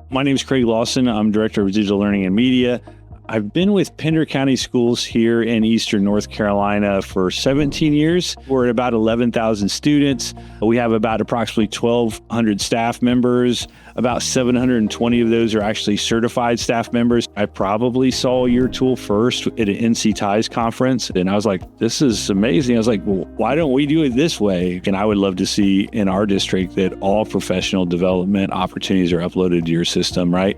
My name is Craig Lawson. I'm Director of Digital Learning and Media. I've been with Pender County Schools here in Eastern North Carolina for 17 years. We're at about 11,000 students. We have about approximately 1,200 staff members. About 720 of those are actually certified staff members. I probably saw your tool first at an NC Ties conference, and I was like, this is amazing. I was like, well, why don't we do it this way? And I would love to see in our district that all professional development opportunities are uploaded to your system, right?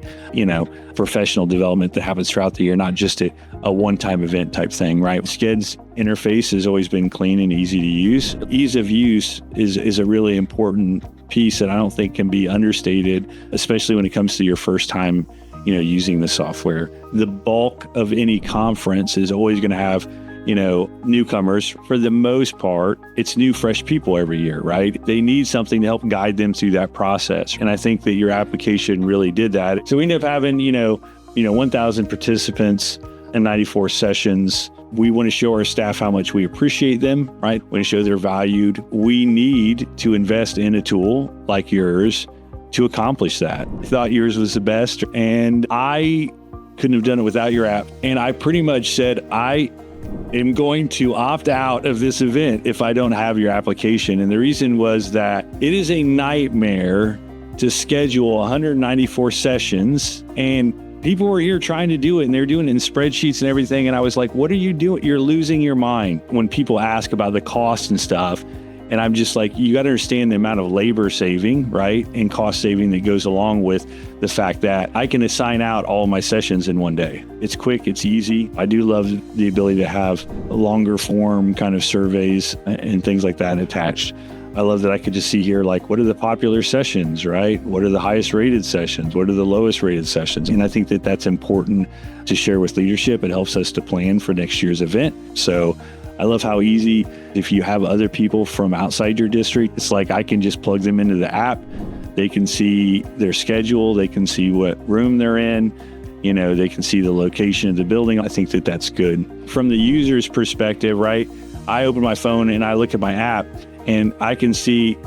Professional development that happens throughout the year, not just a one-time event type thing, right? Sced's interface has always been clean and easy to use. Ease of use is a really important piece that I don't think can be understated, especially when it comes to your first time, using the software. The bulk of any conference is always going to have, newcomers. For the most part, it's new, fresh people every year, right? They need something to help guide them through that process. And I think that your application really did that. So we end up having, 1,000 participants and 94 sessions. We want to show our staff how much we appreciate them, right? We want to show they're valued. We need to invest in a tool like yours to accomplish that. I thought yours was the best, and I couldn't have done it without your app. And I pretty much said, I am going to opt out of this event if I don't have your application. And the reason was that it is a nightmare to schedule 194 sessions, and people were here trying to do it, and they're doing it in spreadsheets and everything. And I was like, what are you doing? You're losing your mind when people ask about the cost and stuff. And I'm just like, you got to understand the amount of labor saving, right? And cost saving that goes along with the fact that I can assign out all of my sessions in one day. It's quick, it's easy. I do love the ability to have longer form kind of surveys and things like that attached. I love that I could just see here, like, what are the popular sessions, right? What are the highest rated sessions? What are the lowest rated sessions? And I think that that's important to share with leadership. It helps us to plan for next year's event. So I love how easy, if you have other people from outside your district, it's like I can just plug them into the app. They can see their schedule. They can see what room they're in. They can see the location of the building. I think that that's good. From the user's perspective, right? I open my phone and I look at my app, and I can see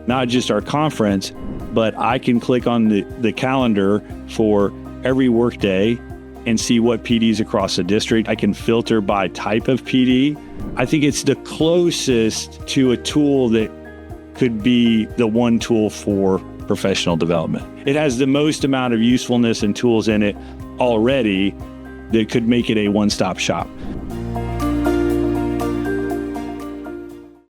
not just our conference, but I can click on the calendar for every workday and see what PDs across the district. I can filter by type of PD. I think it's the closest to a tool that could be the one tool for professional development. It has the most amount of usefulness and tools in it already that could make it a one-stop shop.